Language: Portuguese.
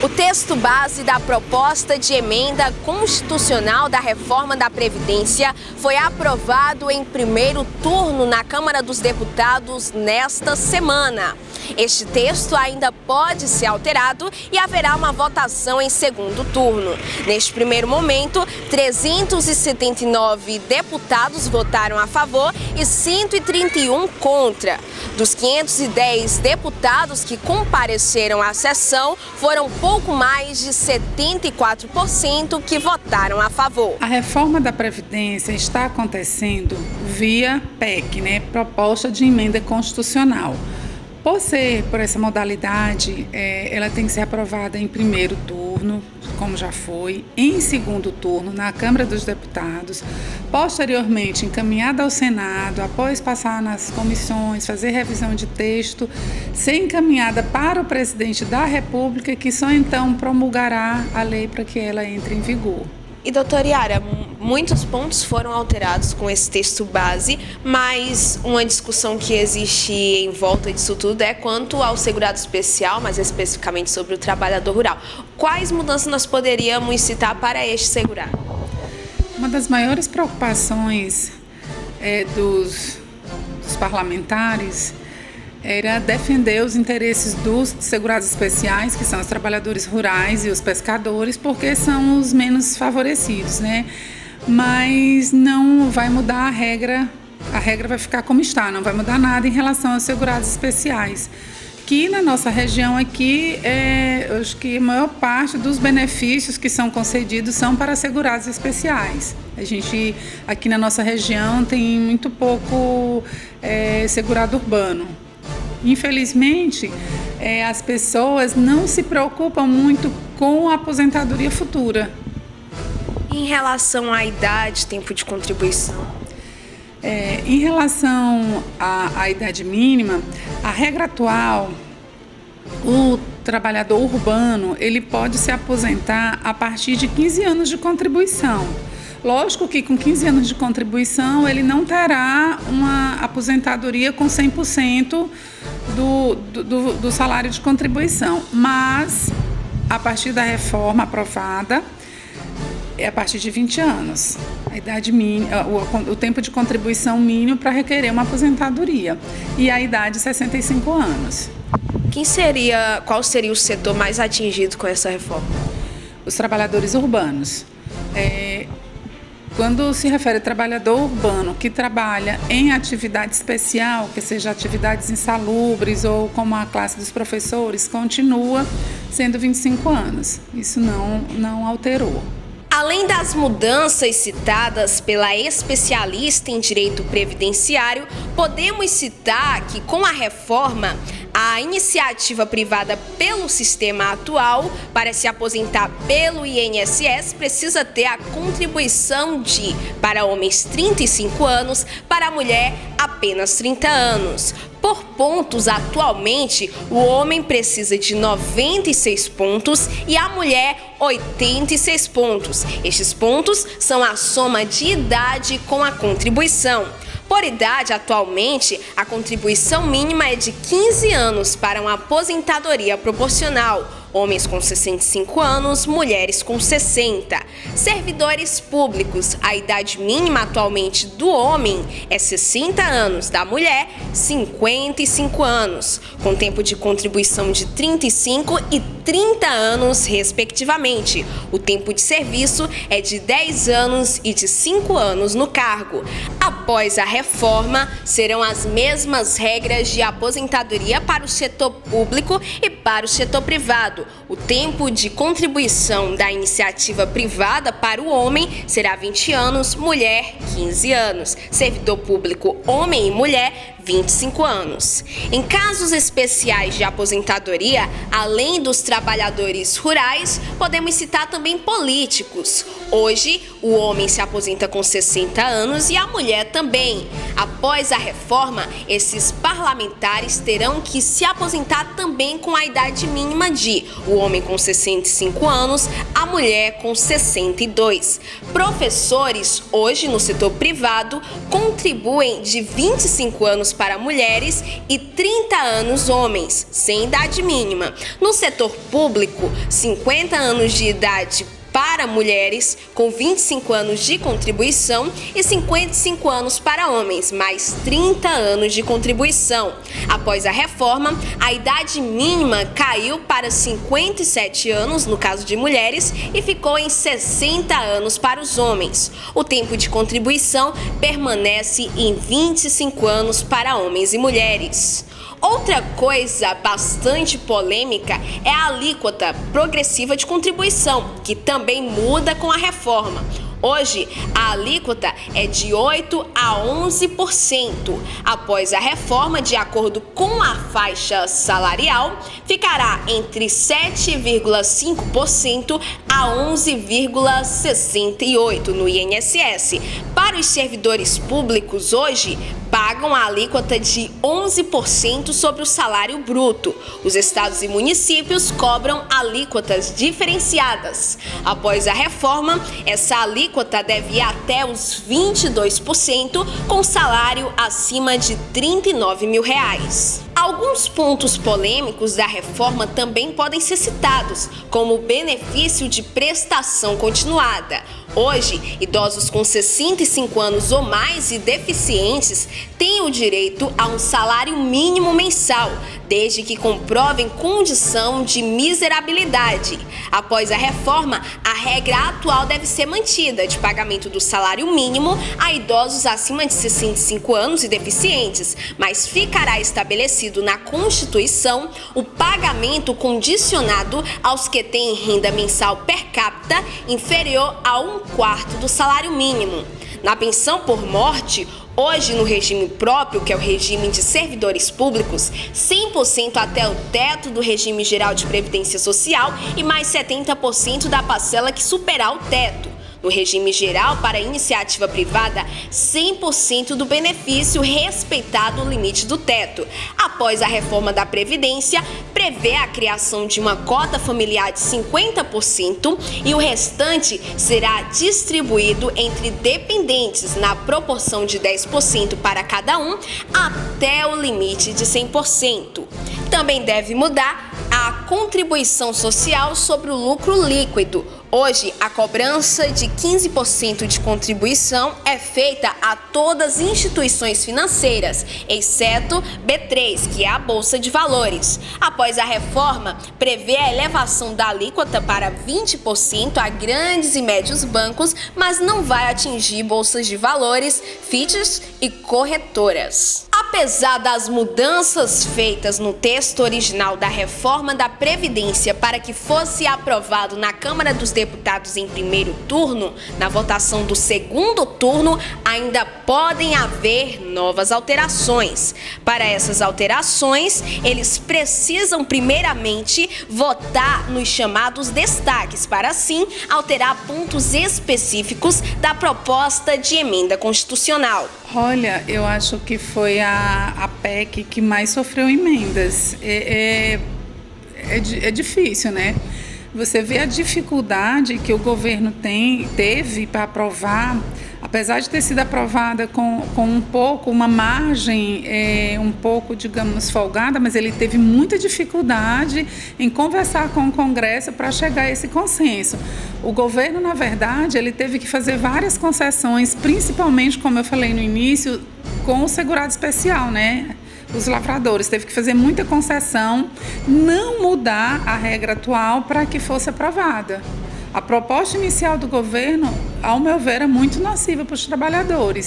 O texto base da proposta de emenda constitucional da reforma da Previdência foi aprovado em primeiro turno na Câmara dos Deputados nesta semana. Este texto ainda pode ser alterado e haverá uma votação em segundo turno. Neste primeiro momento, 379 deputados votaram a favor e 131 contra. Dos 510 deputados que compareceram à sessão, foram pouco mais de 74% que votaram a favor. A reforma da Previdência está acontecendo via PEC, Proposta de Emenda Constitucional. Por essa modalidade, ela tem que ser aprovada em primeiro turno, como já foi, em segundo turno na Câmara dos Deputados, posteriormente encaminhada ao Senado, após passar nas comissões, fazer revisão de texto, ser encaminhada para o presidente da República, que só então promulgará a lei para que ela entre em vigor. E, doutora Yara, muitos pontos foram alterados com esse texto base, mas uma discussão que existe em volta disso tudo é quanto ao segurado especial, mais especificamente sobre o trabalhador rural. Quais mudanças nós poderíamos citar para este segurado? Uma das maiores preocupações dos parlamentares era defender os interesses dos segurados especiais, que são os trabalhadores rurais e os pescadores, porque são os menos favorecidos, Mas não vai mudar a regra vai ficar como está, não vai mudar nada em relação aos segurados especiais. Que na nossa região aqui, eu acho que a maior parte dos benefícios que são concedidos são para segurados especiais. A gente, aqui na nossa região, tem muito pouco segurado urbano. Infelizmente, as pessoas não se preocupam muito com a aposentadoria futura. Em relação à idade, tempo de contribuição? Em relação à idade mínima, a regra atual, o trabalhador urbano, ele pode se aposentar a partir de 15 anos de contribuição. Lógico que com 15 anos de contribuição ele não terá uma aposentadoria com 100% do salário de contribuição, mas a partir da reforma aprovada é a partir de 20 anos, a idade mínima, o tempo de contribuição mínimo para requerer uma aposentadoria, e a idade 65 anos. Qual seria o setor mais atingido com essa reforma? Os trabalhadores urbanos. Quando se refere a trabalhador urbano que trabalha em atividade especial, que seja atividades insalubres ou como a classe dos professores, continua sendo 25 anos. Isso não alterou. Além das mudanças citadas pela especialista em direito previdenciário, podemos citar que com a reforma, a iniciativa privada pelo sistema atual para se aposentar pelo INSS precisa ter a contribuição de, para homens, 35 anos, para a mulher, apenas 30 anos. Por pontos, atualmente, o homem precisa de 96 pontos e a mulher 86 pontos. Estes pontos são a soma de idade com a contribuição. Por idade, atualmente, a contribuição mínima é de 15 anos para uma aposentadoria proporcional. Homens com 65 anos, mulheres com 60. Servidores públicos, a idade mínima atualmente do homem é 60 anos, da mulher 55 anos, com tempo de contribuição de 35 e 30 anos, respectivamente. O tempo de serviço é de 10 anos e de 5 anos no cargo. Após a reforma, serão as mesmas regras de aposentadoria para o setor público e para o setor privado. O tempo de contribuição da iniciativa privada para o homem será 20 anos, mulher 15 anos. Servidor público, homem e mulher, 25 anos. Em casos especiais de aposentadoria, além dos trabalhadores rurais, podemos citar também políticos. Hoje, o homem se aposenta com 60 anos e a mulher também. Após a reforma, esses parlamentares terão que se aposentar também com a idade mínima de o homem com 65 anos, a mulher com 62. Professores, hoje no setor privado, contribuem de 25 anos anos para mulheres e 30 anos homens, sem idade mínima. No setor público, 50 anos de idade para mulheres com 25 anos de contribuição e 55 anos para homens, mais 30 anos de contribuição. Após a reforma, a idade mínima caiu para 57 anos no caso de mulheres e ficou em 60 anos para os homens. O tempo de contribuição permanece em 25 anos para homens e mulheres. Outra coisa bastante polêmica é a alíquota progressiva de contribuição, que também muda com a reforma. Hoje, a alíquota é de 8% a 11%. Após a reforma, de acordo com a faixa salarial, ficará entre 7,5% a 11,68% no INSS. Para os servidores públicos, hoje, pagam a alíquota de 11% sobre o salário bruto. Os estados e municípios cobram alíquotas diferenciadas. Após a reforma, essa alíquota deve ir até os 22% com salário acima de R$ 39 mil. Alguns pontos polêmicos da reforma também podem ser citados, como o benefício de prestação continuada. Hoje, idosos com 65 anos ou mais e deficientes têm o direito a um salário mínimo mensal, desde que comprovem condição de miserabilidade. Após a reforma, a regra atual deve ser mantida de pagamento do salário mínimo a idosos acima de 65 anos e deficientes, mas ficará estabelecido na Constituição o pagamento condicionado aos que têm renda mensal per capita inferior a 1/4 do salário mínimo. Na pensão por morte, hoje no regime próprio, que é o regime de servidores públicos, 100% até o teto do regime geral de previdência social e mais 70% da parcela que superar o teto. No regime geral, para a iniciativa privada, 100% do benefício respeitado o limite do teto. Após a reforma da Previdência, prevê a criação de uma cota familiar de 50% e o restante será distribuído entre dependentes na proporção de 10% para cada um até o limite de 100%. Também deve mudar a contribuição social sobre o lucro líquido. Hoje, a cobrança de 15% de contribuição é feita a todas as instituições financeiras, exceto B3, que é a Bolsa de Valores. Após a reforma, prevê a elevação da alíquota para 20% a grandes e médios bancos, mas não vai atingir bolsas de valores, FIIs e corretoras. Apesar das mudanças feitas no texto original da reforma da Previdência para que fosse aprovado na Câmara dos Deputados em primeiro turno, na votação do segundo turno ainda podem haver novas alterações. Para essas alterações, eles precisam primeiramente votar nos chamados destaques, para assim alterar pontos específicos da proposta de emenda constitucional. Olha, eu acho que foi a PEC que mais sofreu emendas. É difícil, né? Você vê a dificuldade que o governo teve para aprovar, apesar de ter sido aprovada com uma margem um pouco, digamos, folgada, mas ele teve muita dificuldade em conversar com o Congresso para chegar a esse consenso. O governo, na verdade, ele teve que fazer várias concessões, principalmente, como eu falei no início, com o segurado especial, né? Os lavradores, teve que fazer muita concessão, não mudar a regra atual para que fosse aprovada. A proposta inicial do governo, ao meu ver, é muito nociva para os trabalhadores.